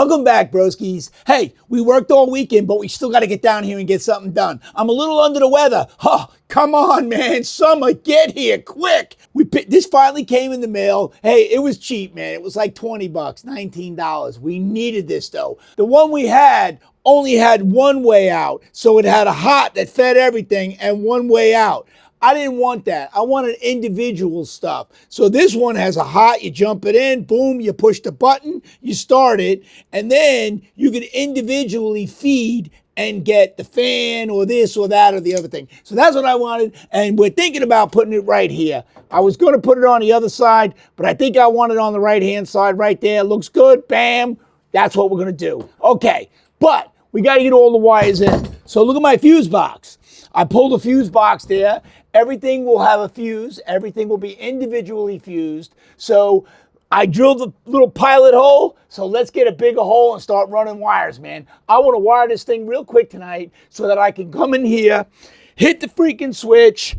Welcome back, broskies. Hey, we worked all weekend, but we still got to get down here and get something done. I'm a little under the weather. Oh, come on, man. Summer, get here quick. This finally came in the mail. Hey, it was cheap, man. It was like 20 bucks, $19. We needed this, though. The one we had only had one way out, so it had a hot that fed everything and one way out. I didn't want that. I wanted individual stuff. So this one has a hot, you jump it in, boom, you push the button, you start it, and then you can individually feed and get the fan or this or that or the other thing. So that's what I wanted, and we're thinking about putting it right here. I was going to put it on the other side, but I think I want it on the right-hand side right there. Looks good, bam. That's what we're going to do. Okay, but we got to get all the wires in. So look at my fuse box. I pulled a fuse box there. Everything will have a fuse. Everything will be individually fused. So I drilled a little pilot hole. So let's get a bigger hole and start running wires, man. I want to wire this thing real quick tonight so that I can come in here, hit the freaking switch,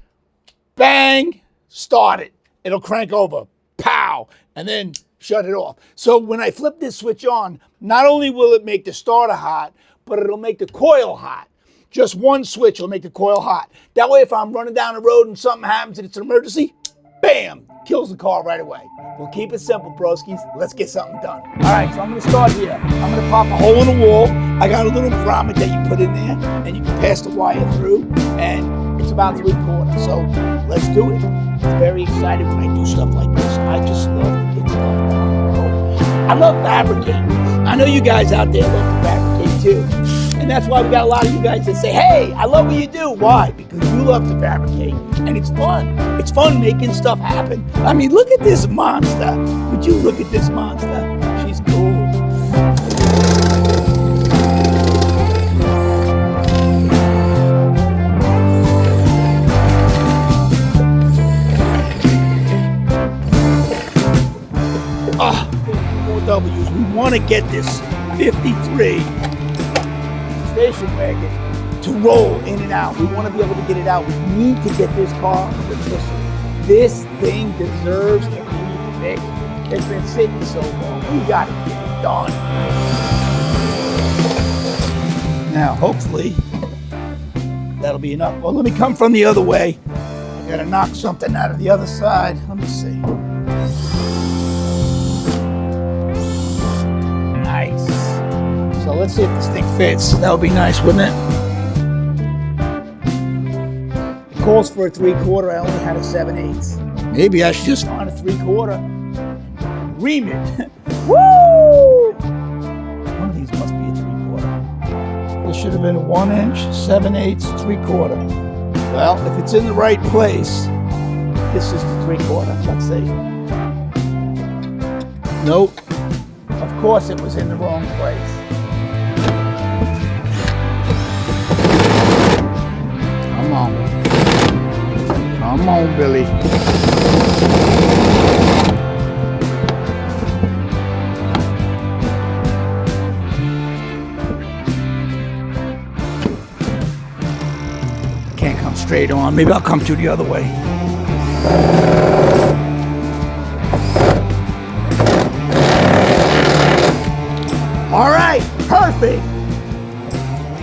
bang, start it. It'll crank over, pow, and then shut it off. So when I flip this switch on, not only will it make the starter hot, but it'll make the coil hot. Just one switch will make the coil hot. That way, if I'm running down the road and something happens and it's an emergency, bam, kills the car right away. We'll keep it simple, broskies. Let's get something done. All right, so I'm gonna start here. I'm gonna pop a hole in the wall. I got a little grommet that you put in there, and you can pass the wire through, and it's about 3/4. So let's do it. I'm very excited when I do stuff like this. I just love to get stuff done. I love fabricating. I know you guys out there love to fabricate too. And that's why we got a lot of you guys that say, hey, I love what you do. Why? Because you love to fabricate. And it's fun. It's fun making stuff happen. I mean, look at this monster. Would you look at this monster? She's cool. Four W's. We want to get this 53 station wagon to roll in and out. We want to be able to get it out. We need to get this car. Listen, this thing deserves to be fixed. It's been sitting so long. We got to get it done. Now, hopefully, that'll be enough. Well, let me come from the other way. I got to knock something out of the other side. Let me see. Nice. So let's see if this thing fits. That would be nice, wouldn't it? It calls for a 3/4. I only had a 7/8. Maybe I should just find a 3/4. Ream it. Woo! One of these must be a 3/4. This should have been a 1 inch, 7/8, 3/4. Well, if it's in the right place, this is the 3/4. Let's see. Nope. Of course it was in the wrong place. Come on. Come on, Billy. Can't come straight on. Maybe I'll come to the other way. All right, perfect.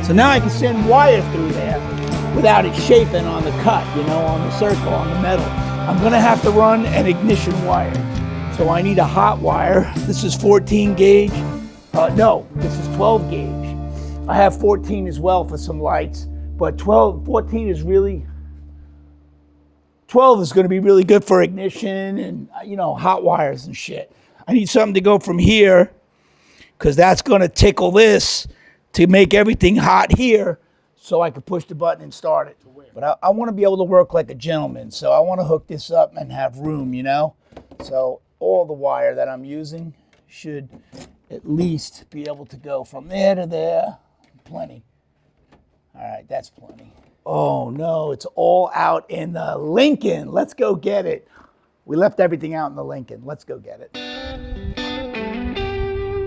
So now I can send wire through there without it chafing on the cut, on the circle, on the metal. I'm gonna have to run an ignition wire. So I need a hot wire. This is 14 gauge. No, this is 12 gauge. I have 14 as well for some lights, but 14 is really, 12 is gonna be really good for ignition and, hot wires and shit. I need something to go from here, because that's gonna tickle this to make everything hot here so I can push the button and start it. But I wanna be able to work like a gentleman, so I wanna hook this up and have room, So all the wire that I'm using should at least be able to go from there to there. Plenty. All right, that's plenty. Oh no, it's all out in the Lincoln. Let's go get it. We left everything out in the Lincoln. Let's go get it.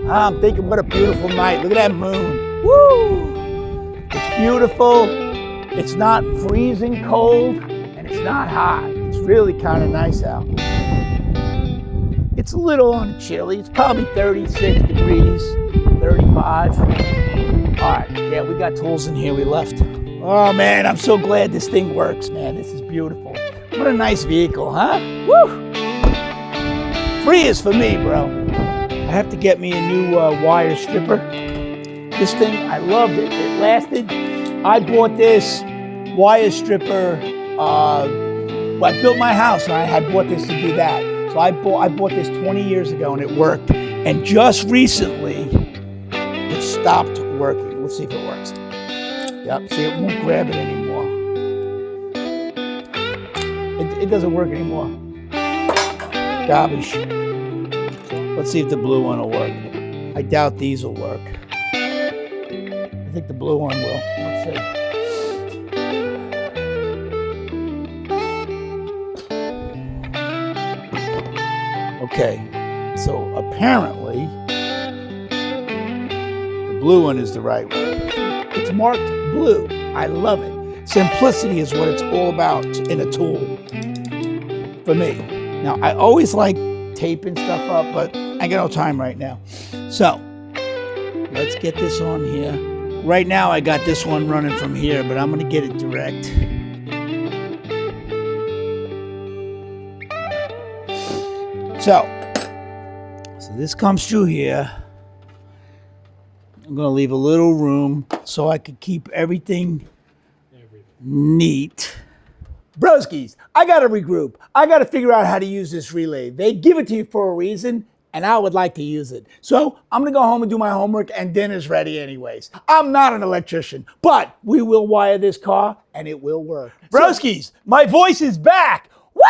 I'm thinking, what a beautiful night. Look at that moon. Woo! It's beautiful. It's not freezing cold, and it's not hot. It's really kind of nice out. It's a little chilly. It's probably 36 degrees. 35. All right, yeah, we got tools in here we left. Oh man, I'm so glad this thing works, man. This is beautiful. What a nice vehicle, huh? Woo! Free is for me, bro. I have to get me a new wire stripper. This thing, I loved it. It lasted. I bought this wire stripper. Well, I built my house and I had bought this to do that. So I bought this 20 years ago and it worked. And just recently, it stopped working. Let's see if it works. Yep, see, it won't grab it anymore. It doesn't work anymore. Garbage. Let's see if the blue one will work. I doubt these will work. I think the blue one will. Let's see. Okay, so apparently the blue one is the right one. It's marked blue. I love it. Simplicity is what it's all about in a tool for me. Now, I always like taping stuff up, but I got no time right now. So, let's get this on here. Right now, I got this one running from here, but I'm going to get it direct. So this comes through here. I'm going to leave a little room so I could keep everything neat. Broskies, I got to regroup. I got to figure out how to use this relay. They give it to you for a reason, and I would like to use it. So I'm going to go home and do my homework, and dinner's ready anyways. I'm not an electrician, but we will wire this car, and it will work. Broskies, my voice is back. Woo!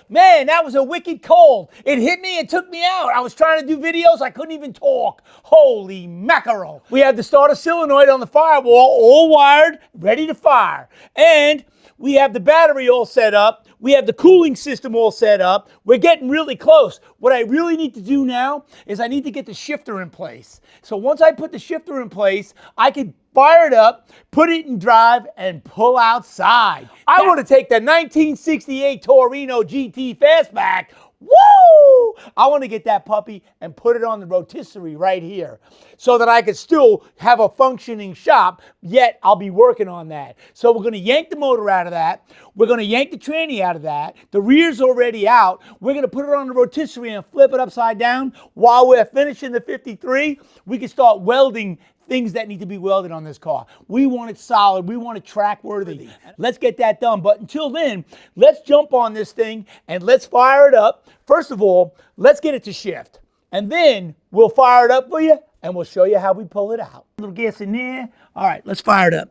Man, that was a wicked cold. It hit me and took me out. I was trying to do videos. I couldn't even talk. Holy mackerel. We have the starter solenoid on the firewall, all wired, ready to fire. And we have the battery all set up. We have the cooling system all set up. We're getting really close. What I really need to do now is I need to get the shifter in place. So once I put the shifter in place, I can fire it up, put it in drive, and pull outside. I want to take the 1968 Torino GT Fastback. Woo! I want to get that puppy and put it on the rotisserie right here so that I could still have a functioning shop, yet I'll be working on that. So we're going to yank the motor out of that. We're going to yank the tranny out of that. The rear's already out. We're going to put it on the rotisserie and flip it upside down. While we're finishing the 53, we can start welding things that need to be welded on this car. We want it solid. We want it track worthy. Let's get that done. But until then, let's jump on this thing and let's fire it up. First of all, let's get it to shift. And then we'll fire it up for you and we'll show you how we pull it out. A little gas in there. All right, let's fire it up.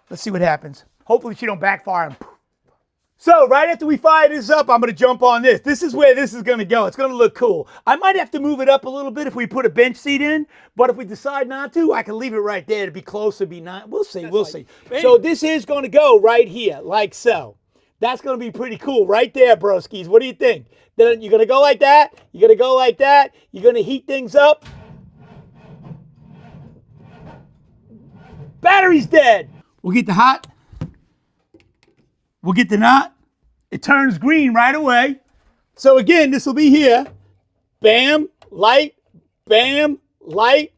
Let's see what happens. Hopefully she don't backfire and poof. So right after we fire this up, I'm going to jump on this. This is where this is going to go. It's going to look cool. I might have to move it up a little bit if we put a bench seat in, but if we decide not to, I can leave it right there to be close, to be nice. We'll see, we'll see. So this is going to go right here, like so. That's going to be pretty cool right there, broskies. What do you think? Then you're going to go like that. You're going to go like that. You're going to heat things up. Battery's dead. We'll get the hot. We'll get the knot. It turns green right away. So again, this will be here. Bam, light, bam, light.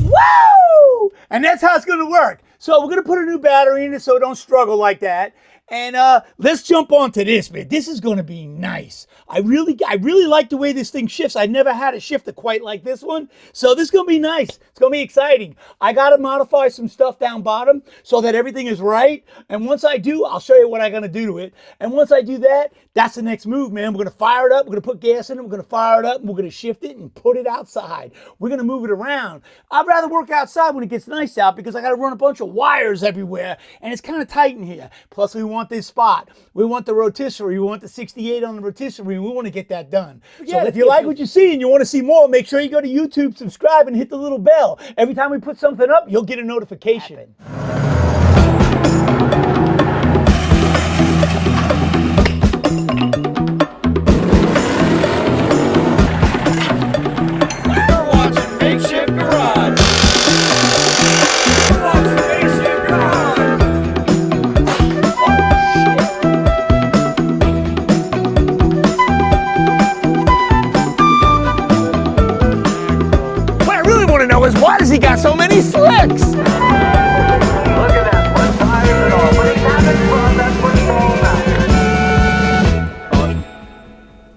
Woo! And that's how it's going to work. So we're going to put a new battery in it so it don't struggle like that. And let's jump onto this, man. This is going to be nice. I really like the way this thing shifts. I never had a shifter quite like this one. So this is going to be nice. It's going to be exciting. I got to modify some stuff down bottom so that everything is right. And once I do, I'll show you what I'm going to do to it. And once I do that, that's the next move, man. We're going to fire it up. We're going to put gas in it. We're going to fire it up. And we're going to shift it and put it outside. We're going to move it around. I'd rather work outside when it gets nice out because I got to run a bunch of wires everywhere. And it's kind of tight in here. Plus, we want this spot. We want the rotisserie. We want the 68 on the rotisserie. We want to get that done. So if you like what you see and you want to see more, make sure you go to YouTube, subscribe, and hit the little bell. Every time we put something up, you'll get a notification. he got so many slicks?